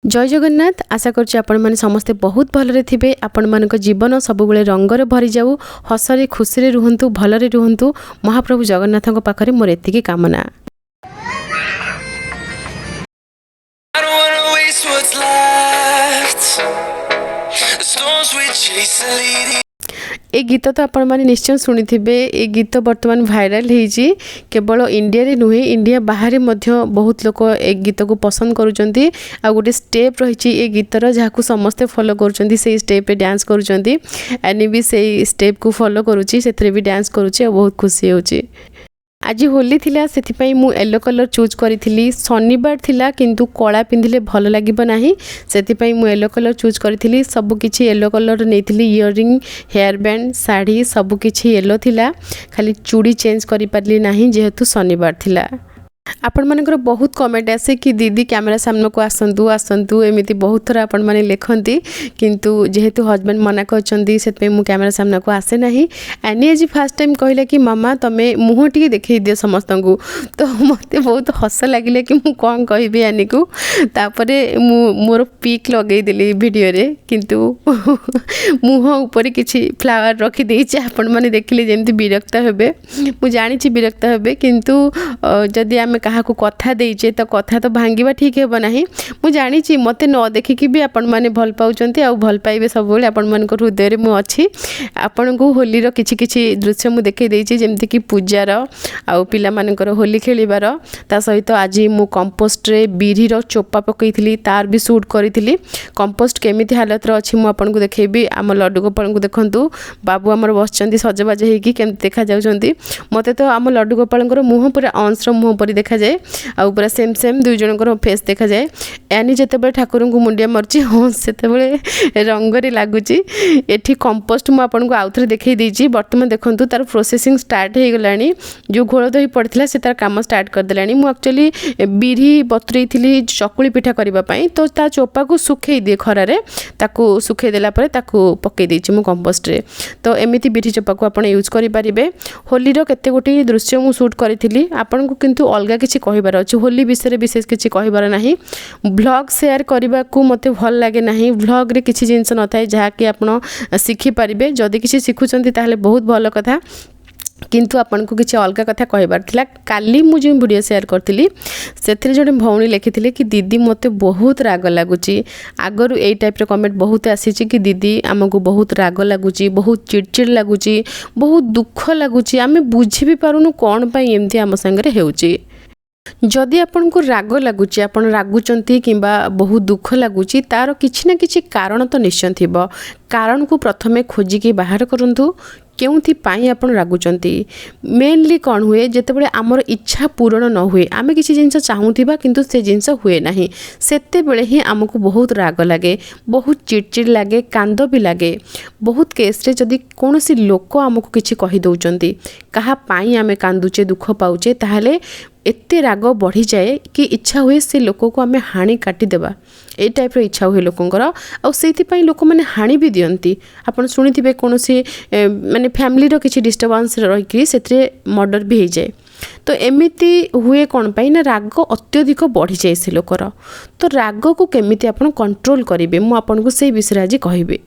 जय जगन्नाथ। आशा करुच्ची आपण माने समस्ते बहुत भलरे थिबे। आपण मानक जीवन सबुबले रंगरे भरी जाऊ, हसरे खुशी रुहंतु, भलरे रुहंतु। महाप्रभु जगन्नाथଙ୍କ पाखरे मोर एतिकी कामना। I don't wanna waste what's left. The storms we chase are leading. ए गीत तो आपण माने निश्चय शुणी थिबे। ए गीत वर्तमान भाइराल हेजी। केवल इंडिया रे नुहे, इंडिया बाहर मध्य बहुत लोक ए गीत को पसंद करूचंती। आ गोटे स्टेप रहिची ए गीतर जाहाकू समस्ते फॉलो करूचंती। से स्टेप रे डांस करूचंती। एनी भी से स्टेप को फॉलो करूची, सेथरे भी डांस करूची आ बहुत खुशी होची। आज होली थिला, सेथिपाई मु येलो कलर चूज करिथिली। शनिवार थिला किंतु कला पिंधिले भल लागिबो नाही, सेथिपाई मु येलो कलर चूज करिथिली। सब किछि येलो कलर नेथिली। इयरिंग, हेयर बैंड, साड़ी सब किछि येलो थिला। खाली चूड़ी चेंज करि पारली नाही जेहेतु शनिवार थिला। आपण मानकर बहुत कमेंट आसे कि दीदी कैमरा सामने को आसंतु आसंतु एमिति बहुत थरा आपण माने लेखंती, किंतु जेहेतु हस्बैंड मना करचंदी सेतपे मु कैमरा सामने को आसे नाही। एनी आज फर्स्ट टाइम कहले कि मामा तमे मुह टी देखै दियो समस्तंगु, तो मते बहुत हस लागिले कि मु कोन कहबी एनी को। तापरे मु मोर पिक लगै देली वीडियो रे, किंतु मुह ऊपर किछि फ्लावर रखि देई छै। आपण माने देखिले जेंति विरक्त हेबे, मु जानि छी विरक्त हेबे, किंतु जदि आमे कहा को कथा देइचे तो कथा तो भांगिबा ठीक हेबो नाही। मु जानि छी मते न देखि कि भी आपण माने भल पाउचंती आ भल पाइबे सब बेले। आपण मन को हृदय रे मु अछि। आपण को होली रो किछि किछि दृश्य मु देखै देइची, जेमति कि पूजार आ पिला मानकर होली खेलिबार। ता सहित आज मु कंपोस्ट रे बिरी रो चोपा पकैथिली, तार भी शूट करिथिली। कंपोस्ट केमिति हालत रो अछि मु आपण को देखैबी। आम लड्डू गोपाल को देखंतु, बाबू हमर बसचंती सजबाज हेकी केमति देखा जाउचंती। मते तो आम लड्डू गोपाल मुह पूरा अंश रो मुह पर देखा जाए, आ पूरा सेम सेम दुई जनकर फेस देखा जाए। यानी जेतेबेले ठाकुर को मुंडिया मरची हाँ सेतेबेले रंगरे लागुची। एठी कंपोस्ट मु आपन को आउथरे देखै देइची। वर्तमान देखंतु तार प्रोसेसिंग स्टार्ट हे गलानी। जो घोळ दही पड़थिला से तार काम स्टार्ट कर देलानी। मु एक्चुअली बिरी बतुरई थिली चकुली पिठा करबा पई, तो ता चोपा को सुखै दिए खरा रे। ताकू सुखै देला परे ताकू पकै देइची मु कंपोस्ट रे। तो एमिति बिरी चोपा को आपण यूज करि परिबे। होली रो केते गोटी दृश्य मु शूट करिथिली। आपन को किंतु अलगा किछि कहिबार अछि। होली विषय विशेष किछि कहिबार नाही। ब्लॉग शेयर करबा को मते भल लागे नाही। ब्लॉग रे किछि जिंस न थाए जहा कि आपण सिखि परिबे। जदि किछि सिखुचंती ताहले बहुत भल कथा, किंतु आपन को किछि अलगा कथा कहिबार थिला। काली मु जे वीडियो शेयर करथिली सेथरे जने भौणी लेखिथिले कि दीदी मते बहुत राग लागुची। आगरु एई टाइप रे कमेंट बहुत आसीची कि दीदी हमको बहुत राग लागुची, बहुत चिड़चिड़ लागुची, बहुत दुख लागुची। आमे बुझी भी पारुनु कोन पई एमथि हम संगे हेउची। जदि आपन को राग लगुची, आपन रागुचंती किंबा बहुत दुख लगुची, तार किछि ना किछि कारण तो निश्चय थिबो। कारण को प्रथमे खोजी के बाहर करंतु। केउथि पाई आपन रागुचंती। मेनली कौन हुए जेतेबेले आमर इच्छा पूर्ण न हुए, आमे किछि जिंस चाहूथिबा किंतु से जिंस हुए नाही, सेते बेले ही हमको बहुत राग लागे, बहुत चिड़चिड़ लागे, कांद भी लागे। बहुत केस रे जदि कोनोसी लोक हमको किछि कहि दउचंती, कहा पाई आमे कांदुचे दुख पाउचे, ताहाले एते राग बढ़ी जाए कि इच्छा हुए से लोक को आमे हानि काटी देबा। ए टाइप रो इच्छा हुए लोकंकर, आ सेति पई लोक माने हानि भी दियंती। आपण सुनिथिबे कोनोसी माने फैमिली रो किछि डिस्टर्बेंस रही कि सेथरे मर्डर भी हो जाए। तो एमिति हुए कौन पाई ना, राग अत्यधिक बढ़ी जाए से लोकर। तो राग को केमिति आपण कंट्रोल करिवे, मु आपण को से विषय आज कहबे।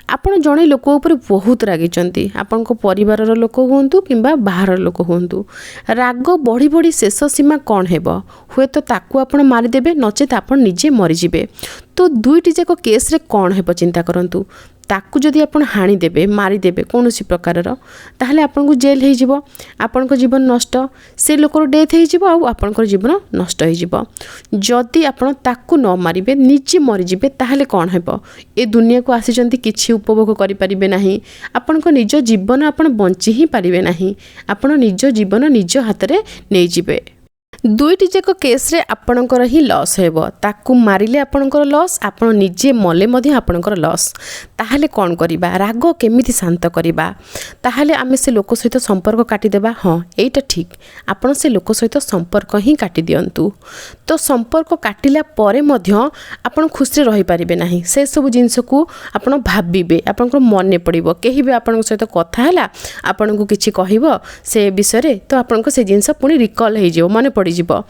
आपण जणे लोक ऊपर बहुत रागिचंती, आपण को परिवार रो लोक होंतु किंबा बाहर लोक होंतु। राग बढ़ी बढ़ी शेष सीमा कौन हेबो, हुए तो ताकू आपण मारि देबे, नचेत आपण निजे मरि जिवे। तो दुईटी जाक केस रे कौन हेबो चिंता करंतु। ताकू जदि आपण हानि देबे, मारि देबे कोनोसी प्रकारर, ताहले आपण को जेल हे जिवो, आपण को जीवन नष्ट, से लोकर डेथ हे जिवो, आ आपण को जीवन नष्ट हे जिवो। जदि आपण ताकू न मारिबे, निजे मरि जिवे, ताहले कौन हेबो। ए दुनिया को आसीचंती किछि उपभोग करि परिबे नाही। आपण को निज जीवन आपण बंची ही परिबे नाही। आपण निज जीवन निज हाथ रे नै जिवे। दुईटी जाक केस रे आपणकर ही लॉस हेबो। ताकू मारिले आपणकर लॉस, आपण निजे मले मधे आपणकर लॉस। ताहले कौन करिबा, राग केमिति शांत करिबा। ताहले आमे से लोक सहित संपर्क काटी देबा। हाँ एटा ठीक, आपण से लोक सहित संपर्क ही काटी दियंतु। तो संपर्क काटिला परे मध्य आपण खुशी रही पारिबे नाही। से सब जिंस को आपण भाबिबे, आपणकर मने पड़िबो। केहि बे आपण सहित कथा हैला, आपण को किछि कहिबो से विषय रे, तो आपण को से जिंस पुनी रिकॉल हे जिवो, मने पड़िबो पड़िजिबो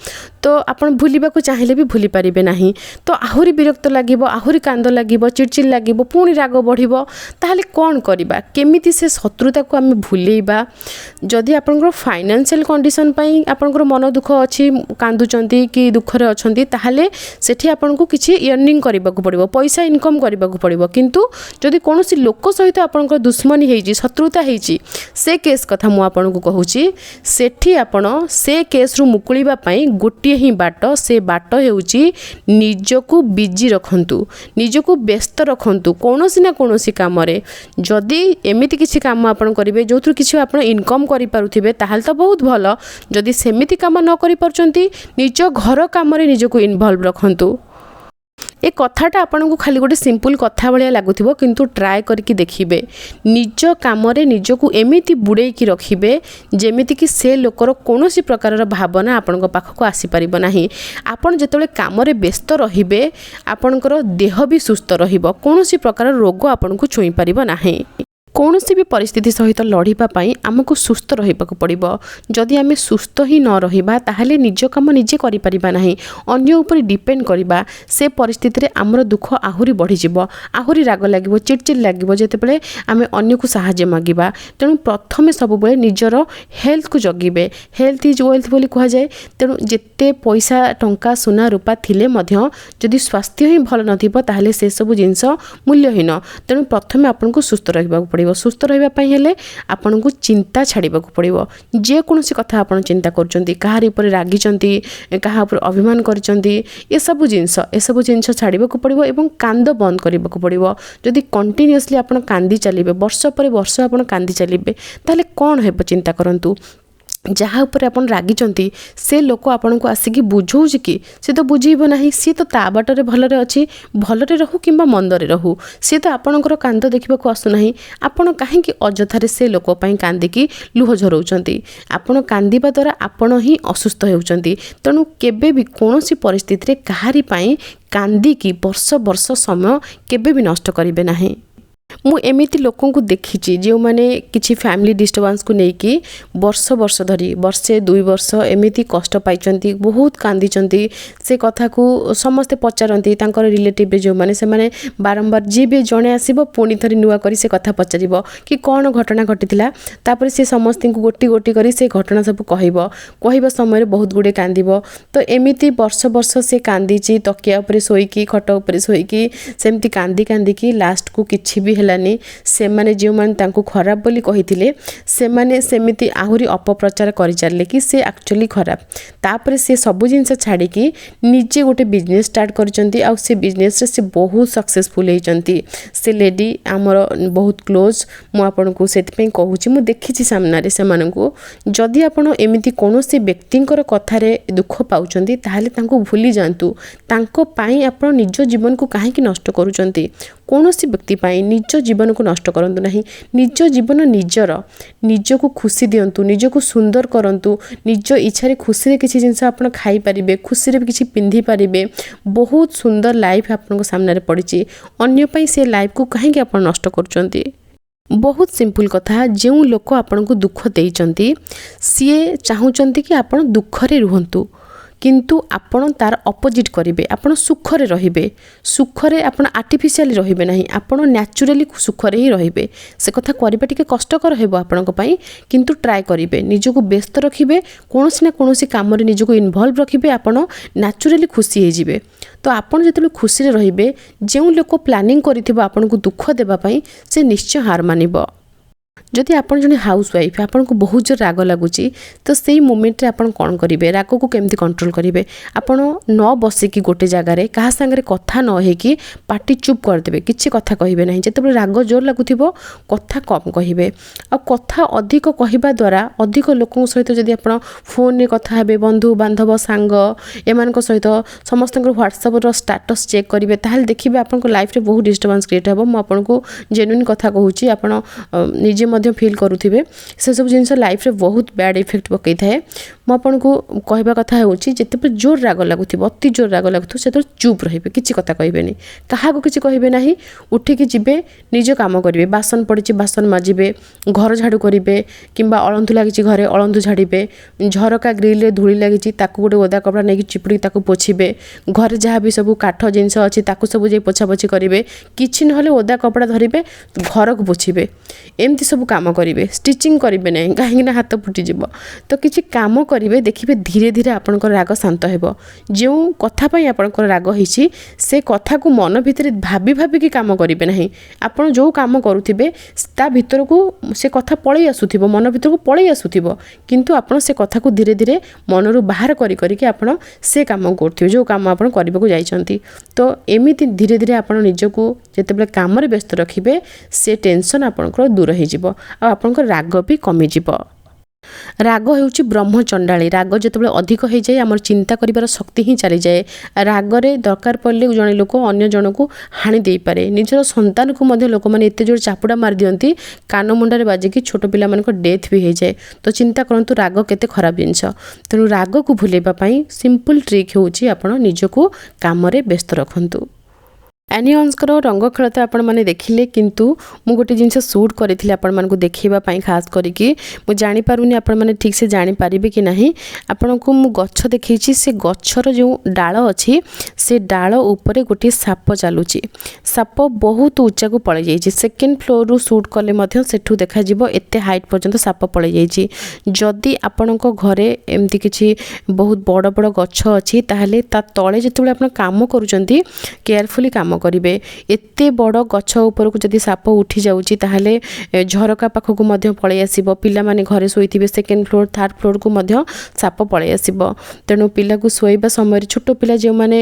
तो आपण भूलिबाकू चाहिले भी भूली पारिबे नाही तो आहुरी विरक्त लागिबो आहुरी कांद लागिबो चिड़चिड़ लागिबो पुणी राग बढ़िबो ताहले कोन करिबा केमिति से शत्रुता को आमे भूलेइबा जदि आपनकर फाइनेंशियल कंडीशन पई आपनकर मन दुख अछि कांदुचंती कि दुख रे अछंती ताहले सेठी आपनको किछि अर्निंग करबाकू पड़िबो पैसा इनकम करबाकू पड़िबो किंतु जदि कोनोसी लोक सहित आपनकर दुश्मनी हेजी शत्रुता हेजी से केस कथा मु आपनको कहूची सेठी आपण से केस रु मुकुलिबा पई गोटिए ही बाट से बाट हेउची निजको बिजी रखंतु निजको व्यस्त रखंतु कोनोसी ना कोनोसी काम रे जदि एमिति किछि काम आपण करिवे जोथुर किछि आपण इनकम करि पारुथिबे ताहाल तो बहुत भलो जदि सेमिति काम न करि परचंती निज घर काम रे निजको इन्वॉल्व रखंतु ए कथाटा आपको खाली गोटे सिंपल कथा भाया लगुव किंतु ट्राए करके देखिए निज काम निजको एमिति बुड़े की रखिए जेमिति कि से लोकर कौन प्रकार भावना आपण पाखक आसीपर ना आपड़ जो कम व्यस्त रे आपणकर देह भी सुस्थ कौन प्रकार रोग आपन को छुई पार ना कौन भी परिस्थिति सहित लड़िबा पाई आमको सुस्थ रहिबाकू पड़िबो जदि आमे सुस्थ ही न रहिबा ताहले निज काम निजे करि परिबा नाही अन्य ऊपर डिपेंड करिबा से परिस्थिति रे हमर दुख आहुरी बढ़ी जिवो आहुरी राग लागिवो चिड़चिड़ लागिवो जेतेबेले आमे अन्य को सहाय्य मागिबा तेणु प्रथमे सब बेले निजर हेल्थ को जगिबे हेल्थ इज वेल्थ बोली कहा जाए तेणु जेते पैसा टंका सोना रूपा थिले मध्य जदि स्वास्थ्य ही भल नथिबो ताहले से सब जिंस मूल्यहीन तेणु प्रथमे आपन को सुस्थ रहिबाकू पड़िबो सुस्थ रहिबा हेले आपन को चिंता छाड़बाकू पड़िबो जे कोनोसी कथा आपन चिंता करचंती कहार ऊपर रागिचंती कहा ऊपर अभिमान करचंती ए सब जिंस छाड़बाकू पड़िबो एवं कांद बंद करबाकू पड़िबो जदि कंटिन्यूअसली आपन कांदी चलिबे वर्ष पर वर्ष आपन कांदी चलिबे ताले कोन हेबो चिंता करंतु जहाँ ऊपर आपन रागिचंती से लोक आपन को आसिकी बुझौछि कि से तो बुझेइबो नाही सी तो ता बाटरे भलरे अछि भलरे रहू किंबा मंदरे रहू सी तो आपनकर कांद देखिबाकू आसु नाही आपन काहे कि अजथारे से लोक पई कांदिकी लुह झरौचंती आपन कांदिबा द्वारा आपन ही असुस्थ हेउचंती तणु केबे भी कोनोसी परिस्थिति रे कहारी पई कांदिकी वर्ष वर्ष समय केबे भी नष्ट करिवे नाही मु एमिति लोकों को देखी जो माने किछि फैमिली डिस्टर्बेंस को लेकिन वर्ष वर्ष धरी वर्षे 2 वर्ष एमिति कष्ट पाइचंती बहुत कांदीचंती से कथा को समस्ते पचारती तांकर रिलेटिव जो माने से माने बारंबार जी भी जणे आसीबो पुणी थरी नुआ करी से कथा पचारिबो कि कौन घटना घटिथिला तापर से समस्त को गोटी गोटी करी से घटना सब कहबा समय बहुत गुडे कांदिबो तो एमिति वर्ष वर्ष से कांदीची तकिया ऊपर सोईकी खट ऊपर सोईकी सेमती कांदी कांदी की लास्ट को किछि भी हेलानी से माने जो मान तांको खराब बोली कहिथिले से माने सेमिति आहुरी अपप्रचार करि चालले कि से एक्चुअली खराब तापर से सब जिंस छाड़ी कि निजे गोटे बिजनेस स्टार्ट करचंती आ से बिजनेस रे से बहुत सक्सेसफुल हेचंती से लेडी हमर बहुत क्लोज मु आपन को सेति पे कहूची मु देखिछि सामना रे से माननको जदि आपन एमिति कोनोसी व्यक्तिंकर कथा रे दुख पाउचंती ताहाले तांको भूली जांतु तांको पाई आपन निज जीवन को काहे कि नष्ट करूचंती कोनोसी व्यक्ति पाई निज जीवन को नष्ट करंतु नहीं निज जीवन निजर निजको खुशी दियंतु निजको सुंदर करंतु निज इच्छा रे खुशी रे किछि जिंस आपन खाई परिबे खुशी रे किछि पिंधी परिबे बहुत सुंदर लाइफ आपन को सामने रे पड़िछि अन्य पई से लाइफ को काहे कि आपन नष्ट करचंती बहुत सिंपल कथा जो लोक आपन को दुख देइचंती सीए चाहूचंती कि आपन दुख रे रुहंतु किंतु आपण तार अपोजिट करिवे आपण सुख रे रहिबे सुख रे आपण आर्टिफिशियली रहिबे नाही आपण नेचुरली सुख रे ही रहिबे से कथा करिबा टिके कष्टकर हेबो आपण को पई किंतु ट्राई करिवे निजको व्यस्त रखिबे कोनोसी ना कोनोसी काम रे निजको इन्वॉल्व रखिबे आपण नेचुरली खुशी हे जिवे तो आपण जेतले खुशी रे रहिबे जेउ लोक प्लानिंग करिथिबो आपण को दुख देबा पई से निश्चय हार मानिबो जदि आपन जने हाउस वाइफ आपन को बहुत जोर राग लगुची तो सेही मोमेंट रे आपन कोन करिवे राग को केमती कंट्रोल करिवे आपन न बसे कि गोटे जगह रे कहा संगे कथा न हे कि पाटी चुप कर देबे किछि कथा कहिबे नाही जेतेबे राग जोर लागुथिबो कथा कम कहिबे आ कथा अधिक कहिबा द्वारा अधिक लोकन सहित जदि आपन फोन रे कथा हेबे बंधु बांधव सांग एमान को सहित समस्त व्हाट्सएप रो स्टेटस चेक करिवे ताहाल देखिबे आपन को लाइफ रे बहुत डिस्टर्बेंस क्रिएट हेबो म आपन को जेन्युइन कथा कहूची आपन निजे ମଧ୍ୟ ଫିଲ୍ କରୁଥିବେ ସେସବୁ ଜିନିଷ ଲାଇଫ୍ରେ ବହୁତ ବ୍ୟାଡ୍ ଇଫେକ୍ଟ ପକାଇଥାଏ। ମୁଁ ଆପଣଙ୍କୁ କହିବା କଥା ହେଉଛି ଯେତେବେଳେ ଜୋର ରାଗ ଲାଗୁଥିବ, ଅତି ଜୋର ରାଗ ଲାଗୁଥିବ, ସେତେବେଳେ ଚୁପ୍ ରହିବେ, କିଛି କଥା କହିବେନି, କାହାକୁ କିଛି କହିବେ ନାହିଁ। ଉଠିକି ଯିବେ, ନିଜ କାମ କରିବେ। ବାସନ ପଡ଼ିଛି ବାସନ ମାଜିବେ, ଘର ଝାଡ଼ୁ କରିବେ, କିମ୍ବା ଅଳନ୍ଧୁ ଲାଗିଛି ଘରେ ଅଳନ୍ଧୁ ଝାଡ଼ିବେ, ଝରକା ଗ୍ରିଲ୍ରେ ଧୂଳି ଲାଗିଛି ତାକୁ ଗୋଟେ ଓଦା କପଡ଼ା ନେଇକି ଚିପୁଡ଼ିକି ତାକୁ ପୋଛିବେ, ଘରେ ଯାହା ବି ସବୁ କାଠ ଜିନିଷ ଅଛି ତାକୁ ସବୁ ଯାଇ ପୋଛାପୋଛି କରିବେ, କିଛି ନହେଲେ ଓଦା କପଡ଼ା ଧରିବେ ଘରକୁ ପୋଛିବେ। ଏମିତି ସବୁ କାମ କରିବେ। ଷ୍ଟିଚିଂ କରିବେ ନାହିଁ, କାହିଁକିନା ହାତ ଫୁଟିଯିବ। ତ କିଛି କାମ କରିବେ, ଦେଖିବେ ଧୀରେ ଧୀରେ ଆପଣଙ୍କର ରାଗ ଶାନ୍ତ ହେବ। ଯେଉଁ କଥା ପାଇଁ ଆପଣଙ୍କର ରାଗ ହେଇଛି ସେ କଥାକୁ ମନ ଭିତରେ ଭାବି ଭାବିକି କାମ କରିବେ ନାହିଁ। ଆପଣ ଯେଉଁ କାମ କରୁଥିବେ ତା ଭିତରକୁ ସେ କଥା ପଳେଇ ଆସୁଥିବ, ମନ ଭିତରକୁ ପଳେଇ ଆସୁଥିବ, କିନ୍ତୁ ଆପଣ ସେ କଥାକୁ ଧୀରେ ଧୀରେ ମନରୁ ବାହାର କରିକି ଆପଣ ସେ କାମ କରୁଥିବେ ଯେଉଁ କାମ ଆପଣ କରିବାକୁ ଯାଇଛନ୍ତି। ତ ଏମିତି ଧୀରେ ଧୀରେ ଆପଣ ନିଜକୁ ଯେତେବେଳେ କାମରେ ବ୍ୟସ୍ତ ରଖିବେ ସେ ଟେନସନ୍ ଆପଣଙ୍କର ଦୂର ହେଇଯିବ ଆଉ ଆପଣଙ୍କର ରାଗ ବି କମିଯିବ। ରାଗ ହେଉଛି ବ୍ରହ୍ମଚଣ୍ଡାଳୀ। ରାଗ ଯେତେବେଳେ ଅଧିକ ହେଇଯାଏ ଆମର ଚିନ୍ତା କରିବାର ଶକ୍ତି ହିଁ ଚାଲିଯାଏ। ରାଗରେ ଦରକାର ପଡ଼ିଲେ ଜଣେ ଲୋକ ଅନ୍ୟ ଜଣକୁ ହାଣି ଦେଇପାରେ। ନିଜର ସନ୍ତାନକୁ ମଧ୍ୟ ଲୋକମାନେ ଏତେ ଜୋର ଚାପୁଡ଼ା ମାରିଦିଅନ୍ତି କାନ ମୁଣ୍ଡରେ ବାଜିକି ଛୋଟ ପିଲାମାନଙ୍କ ଡେଥ୍ ବି ହେଇଯାଏ। ତ ଚିନ୍ତା କରନ୍ତୁ ରାଗ କେତେ ଖରାପ ଜିନିଷ। ତେଣୁ ରାଗକୁ ଭୁଲେଇବା ପାଇଁ ସିମ୍ପଲ୍ ଟ୍ରିକ୍ ହେଉଛି ଆପଣ ନିଜକୁ କାମରେ ବ୍ୟସ୍ତ ରଖନ୍ତୁ। ଆନି ହଂସଙ୍କର ରଙ୍ଗ ଖେଳ ତ ଆପଣମାନେ ଦେଖିଲେ, କିନ୍ତୁ ମୁଁ ଗୋଟେ ଜିନିଷ ସୁଟ୍ କରିଥିଲି ଆପଣମାନଙ୍କୁ ଦେଖାଇବା ପାଇଁ ଖାସ୍ କରିକି। ମୁଁ ଜାଣିପାରୁନି ଆପଣମାନେ ଠିକ୍ ସେ ଜାଣିପାରିବେ କି ନାହିଁ। ଆପଣଙ୍କୁ ମୁଁ ଗଛ ଦେଖେଇଛି, ସେ ଗଛର ଯେଉଁ ଡାଳ ଅଛି ସେ ଡାଳ ଉପରେ ଗୋଟିଏ ସାପ ଚାଲୁଛି। ସାପ ବହୁତ ଉଚ୍ଚାକୁ ପଳେଇ ଯାଇଛି। ସେକେଣ୍ଡ ଫ୍ଲୋରରୁ ସୁଟ୍ କଲେ ମଧ୍ୟ ସେଠୁ ଦେଖାଯିବ ଏତେ ହାଇଟ୍ ପର୍ଯ୍ୟନ୍ତ ସାପ ପଳେଇ ଯାଇଛି। ଯଦି ଆପଣଙ୍କ ଘରେ ଏମିତି କିଛି ବହୁତ ବଡ଼ ବଡ଼ ଗଛ ଅଛି ତାହେଲେ ତା ତଳେ ଯେତେବେଳେ ଆପଣ କାମ କରୁଛନ୍ତି କେୟାରଫୁଲି କାମ କରିବେ। ଏତେ ବଡ଼ ଗଛ ଉପରକୁ ଯଦି ସାପ ଉଠି ଯାଉଛି ତାହେଲେ ଝରକା ପାଖକୁ ମଧ୍ୟ ପଳେଇ ଆସିବ। ପିଲାମାନେ ଘରେ ଶୋଇଥିବେ, ସେକେଣ୍ଡ ଫ୍ଲୋର ଥାର୍ଡ଼ ଫ୍ଲୋରକୁ ମଧ୍ୟ ସାପ ପଳେଇ ଆସିବ। ତେଣୁ ପିଲାକୁ ଶୋଇବା ସମୟରେ, ଛୋଟ ପିଲା ଯେଉଁମାନେ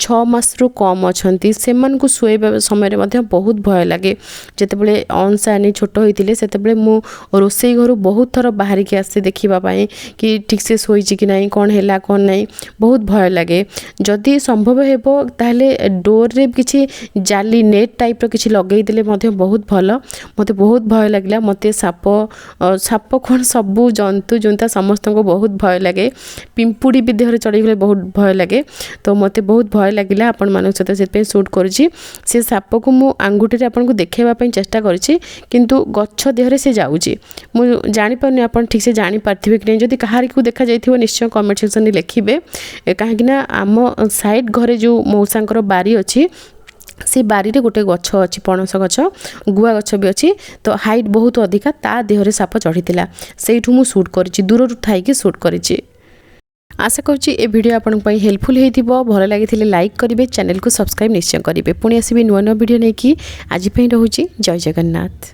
6 ମାସରୁ କମ୍ ଅଛନ୍ତି ସେମାନଙ୍କୁ ଶୋଇବା ସମୟରେ ମଧ୍ୟ ବହୁତ ଭୟ ଲାଗେ। ଯେତେବେଳେ ଅଂଶାନୀ ଛୋଟ ହୋଇଥିଲେ ସେତେବେଳେ ମୁଁ ରୋଷେଇ ଘରୁ ବହୁତ ଥର ବାହାରିକି ଆସେ ଦେଖିବା ପାଇଁ କି ଠିକ୍ ସେ ଶୋଇଛି କି ନାହିଁ, କ'ଣ ହେଲା କ'ଣ ନାହିଁ, ବହୁତ ଭୟ ଲାଗେ। ଯଦି ସମ୍ଭବ ହେବ ତାହେଲେ ଡୋରରେ କିଛି ଜାଲି ନେଟ୍ ଟାଇପ୍ର କିଛି ଲଗେଇ ଦେଲେ ମଧ୍ୟ ବହୁତ ଭଲ। ମୋତେ ବହୁତ ଭୟ ଲାଗିଲା। ମୋତେ ସାପ କ'ଣ ସବୁ ଜନ୍ତୁ ଜୁନ୍ତା ସମସ୍ତଙ୍କୁ ବହୁତ ଭୟ ଲାଗେ। ପିମ୍ପୁଡ଼ି ବି ଦେହରେ ଚଢ଼ିଗଲେ ବହୁତ ଭୟ ଲାଗେ। ତ ମୋତେ ବହୁତ ଭୟ ଲାଗିଲା ଆପଣମାନଙ୍କ ସହିତ ସେଥିପାଇଁ ସୁଟ୍ କରୁଛି। ସେ ସାପକୁ ମୁଁ ଆଙ୍ଗୁଠିରେ ଆପଣଙ୍କୁ ଦେଖାଇବା ପାଇଁ ଚେଷ୍ଟା କରିଛି, କିନ୍ତୁ ଗଛ ଦେହରେ ସେ ଯାଉଛି। ମୁଁ ଜାଣିପାରୁନି ଆପଣ ଠିକ୍ ସେ ଜାଣିପାରିଥିବେ କି ନାହିଁ। ଯଦି କାହାରିକୁ ଦେଖାଯାଇଥିବ ନିଶ୍ଚୟ କମେଣ୍ଟ ସେକ୍ସନରେ ଲେଖିବେ। କାହିଁକିନା ଆମ ସାଇଡ଼୍ ଘରେ ଯେଉଁ ମଉସାଙ୍କର ବାରି ଅଛି ସେ ବାରିରେ ଗୋଟେ ଗଛ ଅଛି, ପଣସ ଗଛ, ଗୁଆ ଗଛ ବି ଅଛି। ତ ହାଇଟ୍ ବହୁତ ଅଧିକା, ତା ଦେହରେ ସାପ ଚଢ଼ିଥିଲା। ସେଇଠୁ ମୁଁ ସୁଟ୍ କରିଛି, ଦୂରରୁ ଥାଇକି ସୁଟ୍ କରିଛି। ଆଶା କରୁଛି ଏ ଭିଡ଼ିଓ ଆପଣଙ୍କ ପାଇଁ ହେଲ୍ପଫୁଲ୍ ହେଇଥିବ। ଭଲ ଲାଗିଥିଲେ ଲାଇକ୍ କରିବେ, ଚ୍ୟାନେଲକୁ ସବସ୍କ୍ରାଇବ୍ ନିଶ୍ଚୟ କରିବେ। ପୁଣି ଆସିବି ନୂଆ ନୂଆ ଭିଡ଼ିଓ ନେଇକି। ଆଜି ପାଇଁ ରହୁଛି, ଜୟ ଜଗନ୍ନାଥ।